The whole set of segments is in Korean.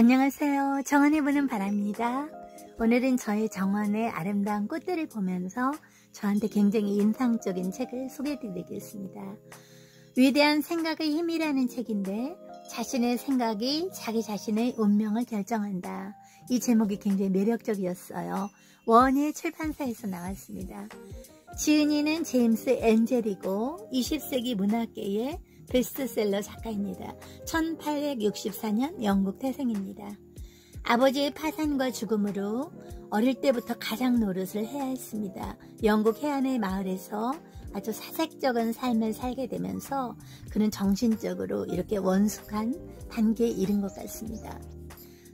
안녕하세요. 정원에 부는 바람입니다. 오늘은 저의 정원의 아름다운 꽃들을 보면서 저한테 굉장히 인상적인 책을 소개해드리겠습니다. 위대한 생각의 힘이라는 책인데, 자신의 생각이 자기 자신의 운명을 결정한다. 이 제목이 굉장히 매력적이었어요. 원예 출판사에서 나왔습니다. 지은이는 제임스 엔젤이고 20세기 문학계의 베스트셀러 작가입니다. 1864년 영국 태생입니다. 아버지의 파산과 죽음으로 어릴 때부터 가장 노릇을 해야 했습니다. 영국 해안의 마을에서 아주 사색적인 삶을 살게 되면서 그는 정신적으로 이렇게 원숙한 단계에 이른 것 같습니다.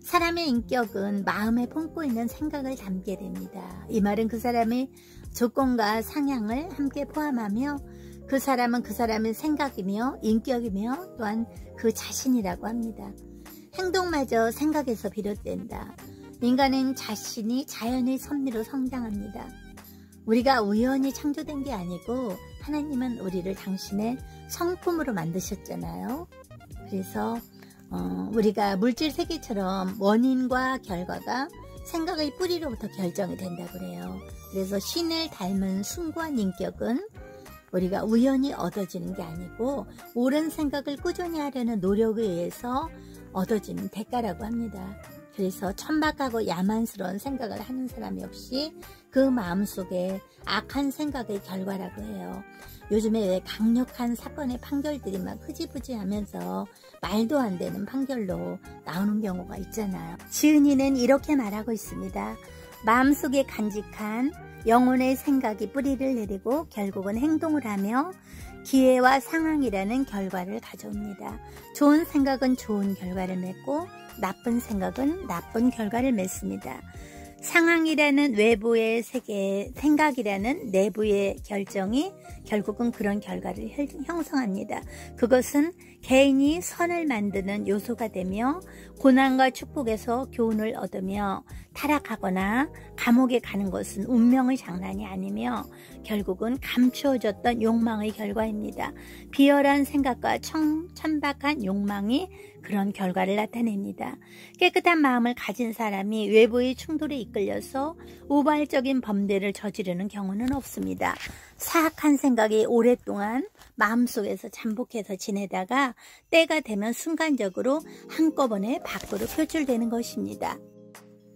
사람의 인격은 마음에 품고 있는 생각을 담게 됩니다. 이 말은 그 사람의 조건과 상향을 함께 포함하며 그 사람은 그 사람의 생각이며 인격이며 또한 그 자신이라고 합니다. 행동마저 생각에서 비롯된다. 인간은 자신이 자연의 섭리로 성장합니다. 우리가 우연히 창조된 게 아니고 하나님은 우리를 당신의 성품으로 만드셨잖아요. 그래서 우리가 물질 세계처럼 원인과 결과가 생각의 뿌리로부터 결정이 된다고 그래요. 그래서 신을 닮은 숭고한 인격은 우리가 우연히 얻어지는 게 아니고 옳은 생각을 꾸준히 하려는 노력에 의해서 얻어지는 대가라고 합니다. 그래서 천박하고 야만스러운 생각을 하는 사람이 없이 그 마음속에 악한 생각의 결과라고 해요. 요즘에 왜 강력한 사건의 판결들이 막 흐지부지 하면서 말도 안 되는 판결로 나오는 경우가 있잖아요. 지은이는 이렇게 말하고 있습니다. 마음속에 간직한 영혼의 생각이 뿌리를 내리고 결국은 행동을 하며 기회와 상황이라는 결과를 가져옵니다. 좋은 생각은 좋은 결과를 맺고 나쁜 생각은 나쁜 결과를 맺습니다. 상황이라는 외부의 세계, 생각이라는 내부의 결정이 결국은 그런 결과를 형성합니다. 그것은 개인이 선을 만드는 요소가 되며 고난과 축복에서 교훈을 얻으며 타락하거나 감옥에 가는 것은 운명의 장난이 아니며 결국은 감추어졌던 욕망의 결과입니다. 비열한 생각과 천박한 욕망이 그런 결과를 나타냅니다. 깨끗한 마음을 가진 사람이 외부의 충돌에 이끌려서 우발적인 범죄를 저지르는 경우는 없습니다. 사악한 생각이 오랫동안 마음속에서 잠복해서 지내다가 때가 되면 순간적으로 한꺼번에 밖으로 표출되는 것입니다.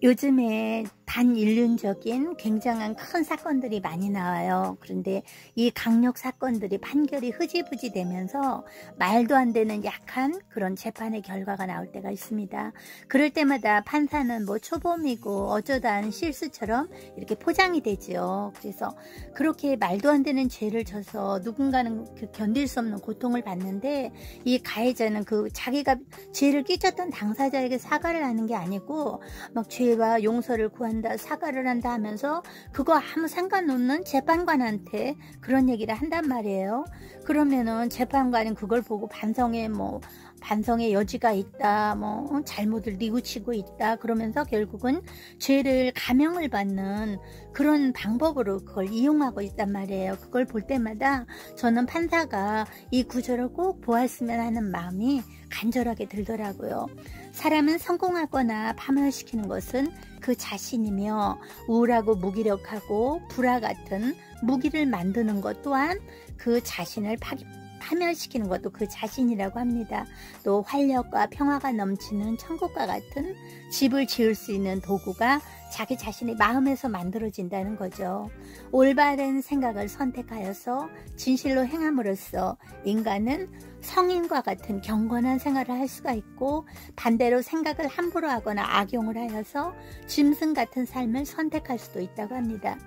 요즘에 단일륜적인 굉장한 큰 사건들이 많이 나와요. 그런데 이 강력 사건들이 판결이 흐지부지 되면서 말도 안 되는 약한 그런 재판의 결과가 나올 때가 있습니다. 그럴 때마다 판사는 뭐 초범이고 어쩌다 실수처럼 이렇게 포장이 되죠. 그래서 그렇게 말도 안 되는 죄를 져서 누군가는 견딜 수 없는 고통을 받는데 이 가해자는 그 자기가 죄를 끼쳤던 당사자에게 사과를 하는 게 아니고 막 죄와 용서를 구한다, 사과를 한다 하면서 그거 아무 상관없는 재판관한테 그런 얘기를 한단 말이에요. 그러면은 재판관은 그걸 보고 반성의 여지가 있다, 잘못을 뉘우치고 있다 그러면서 결국은 죄를 감형을 받는 그런 방법으로 그걸 이용하고 있단 말이에요. 그걸 볼 때마다 저는 판사가 이 구절을 꼭 보았으면 하는 마음이 간절하게 들더라고요. 사람은 성공하거나 파멸시키는 것은 그 자신이며 우울하고 무기력하고 불화 같은 무기를 만드는 것 또한 그 자신을 파멸시키는 것도 그 자신이라고 합니다. 또 활력과 평화가 넘치는 천국과 같은 집을 지을 수 있는 도구가 자기 자신의 마음에서 만들어진다는 거죠. 올바른 생각을 선택하여서 진실로 행함으로써 인간은 성인과 같은 경건한 생활을 할 수가 있고 반대로 생각을 함부로 하거나 악용을 하여서 짐승 같은 삶을 선택할 수도 있다고 합니다.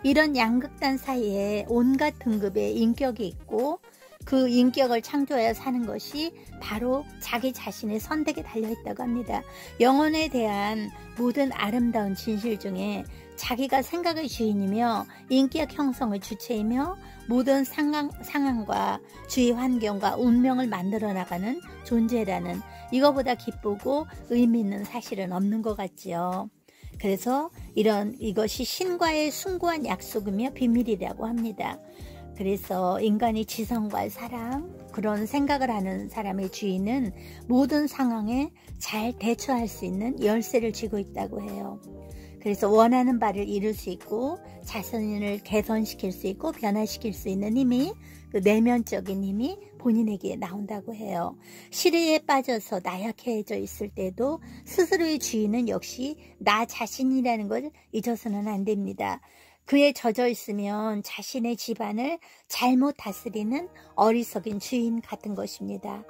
이런 양극단 사이에 온갖 등급의 인격이 있고 그 인격을 창조하여 사는 것이 바로 자기 자신의 선택에 달려있다고 합니다. 영혼에 대한 모든 아름다운 진실 중에 자기가 생각의 주인이며 인격 형성의 주체이며 모든 상황과 주위 환경과 운명을 만들어 나가는 존재라는 이거보다 기쁘고 의미 있는 사실은 없는 것 같지요. 그래서 이것이 신과의 숭고한 약속이며 비밀이라고 합니다. 그래서 인간이 지성과 사랑, 그런 생각을 하는 사람의 주인은 모든 상황에 잘 대처할 수 있는 열쇠를 쥐고 있다고 해요. 그래서 원하는 바를 이룰 수 있고 자신을 개선시킬 수 있고 변화시킬 수 있는 힘이, 그 내면적인 힘이 본인에게 나온다고 해요. 시리에 빠져서 나약해져 있을 때도 스스로의 주인은 역시 나 자신이라는 걸 잊어서는 안 됩니다. 그에 젖어 있으면 자신의 집안을 잘못 다스리는 어리석인 주인 같은 것입니다.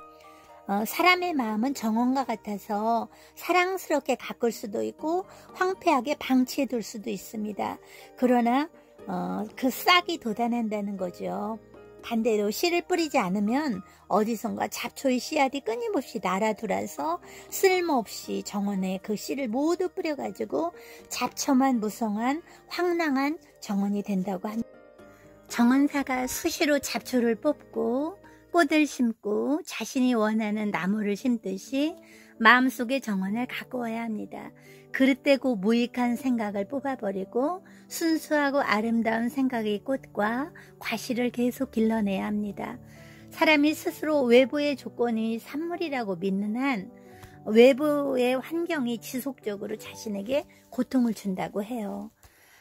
사람의 마음은 정원과 같아서 사랑스럽게 가꿀 수도 있고 황폐하게 방치해 둘 수도 있습니다. 그러나 그 싹이 돋아난다는 거죠. 반대로 씨를 뿌리지 않으면 어디선가 잡초의 씨앗이 끊임없이 날아들어서 쓸모없이 정원에 그 씨를 모두 뿌려가지고 잡초만 무성한 황량한 정원이 된다고 합니다. 정원사가 수시로 잡초를 뽑고 꽃을 심고 자신이 원하는 나무를 심듯이 마음속의 정원을 가꾸어야 합니다. 그릇되고 무익한 생각을 뽑아버리고 순수하고 아름다운 생각의 꽃과 과실을 계속 길러내야 합니다. 사람이 스스로 외부의 조건이 산물이라고 믿는 한 외부의 환경이 지속적으로 자신에게 고통을 준다고 해요.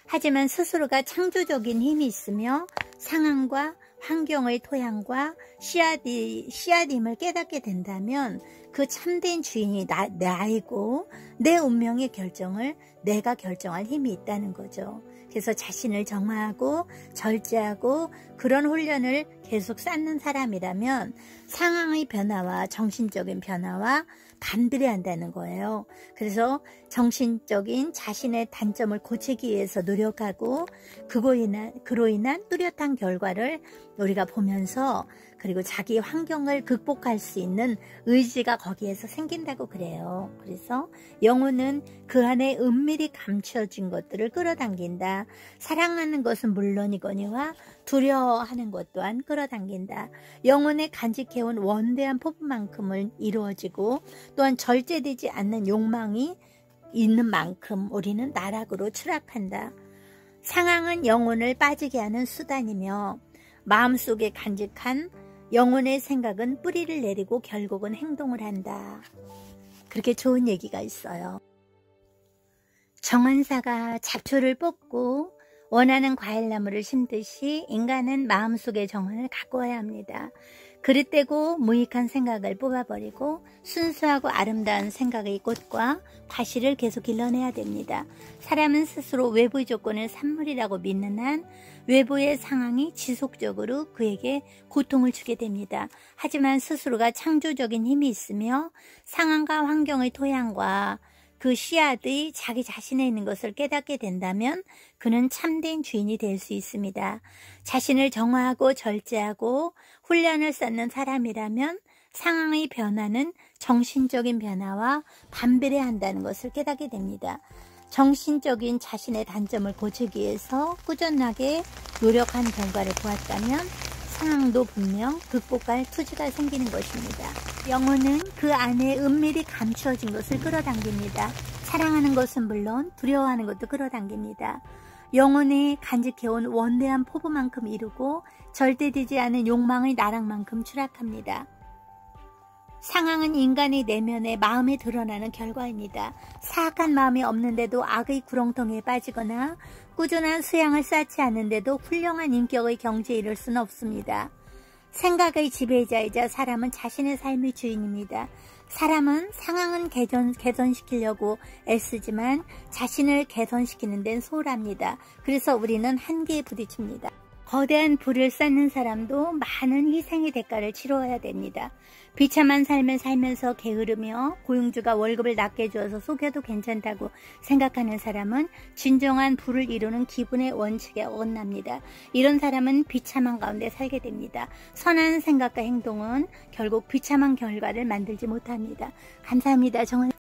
하지만 스스로가 창조적인 힘이 있으며 상황과 환경의 토양과 씨앗임을 깨닫게 된다면 그 참된 주인이 나이고 내 운명의 결정을 내가 결정할 힘이 있다는 거죠. 그래서 자신을 정화하고 절제하고 그런 훈련을 계속 쌓는 사람이라면 상황의 변화와 정신적인 변화와 반비례 한다는 거예요. 그래서 정신적인 자신의 단점을 고치기 위해서 노력하고 그로 인한 뚜렷한 결과를 우리가 보면서 그리고 자기 환경을 극복할 수 있는 의지가 거기에서 생긴다고 그래요. 그래서 영혼은 그 안에 은밀히 감춰진 것들을 끌어당긴다. 사랑하는 것은 물론이거니와 두려워하는 것 또한 끌어당긴다. 영혼에 간직해온 원대한 포부만큼은 이루어지고 또한 절제되지 않는 욕망이 있는 만큼 우리는 나락으로 추락한다. 상황은 영혼을 빠지게 하는 수단이며 마음속에 간직한 영혼의 생각은 뿌리를 내리고 결국은 행동을 한다. 그렇게 좋은 얘기가 있어요. 정원사가 잡초를 뽑고 원하는 과일나무를 심듯이 인간은 마음속의 정원을 가꾸어야 합니다. 그릇되고 무익한 생각을 뽑아버리고 순수하고 아름다운 생각의 꽃과 과실을 계속 길러내야 됩니다. 사람은 스스로 외부의 조건을 산물이라고 믿는 한 외부의 상황이 지속적으로 그에게 고통을 주게 됩니다. 하지만 스스로가 창조적인 힘이 있으며 상황과 환경의 토양과 그 씨앗이 자기 자신에 있는 것을 깨닫게 된다면 그는 참된 주인이 될 수 있습니다. 자신을 정화하고 절제하고 훈련을 쌓는 사람이라면 상황의 변화는 정신적인 변화와 반비례한다는 것을 깨닫게 됩니다. 정신적인 자신의 단점을 고치기 위해서 꾸준하게 노력한 결과를 보았다면 상황도 분명 극복할 투지가 생기는 것입니다. 영혼은 그 안에 은밀히 감추어진 것을 끌어당깁니다. 사랑하는 것은 물론 두려워하는 것도 끌어당깁니다. 영혼이 간직해온 원대한 포부만큼 이루고 절대되지 않은 욕망의 나락만큼 추락합니다. 상황은 인간의 내면의 마음에 드러나는 결과입니다. 사악한 마음이 없는데도 악의 구렁텅이에 빠지거나 꾸준한 수양을 쌓지 않는데도 훌륭한 인격의 경지에 이를 수는 없습니다. 생각의 지배자이자 사람은 자신의 삶의 주인입니다. 사람은 상황은 개선시키려고 애쓰지만 자신을 개선시키는 데는 소홀합니다. 그래서 우리는 한계에 부딪힙니다. 거대한 불을 쌓는 사람도 많은 희생의 대가를 치러야 됩니다. 비참한 삶을 살면서 게으르며 고용주가 월급을 낮게 주어서 속여도 괜찮다고 생각하는 사람은 진정한 부를 이루는 기분의 원칙에 어긋납니다. 이런 사람은 비참한 가운데 살게 됩니다. 선한 생각과 행동은 결국 비참한 결과를 만들지 못합니다. 감사합니다. 정은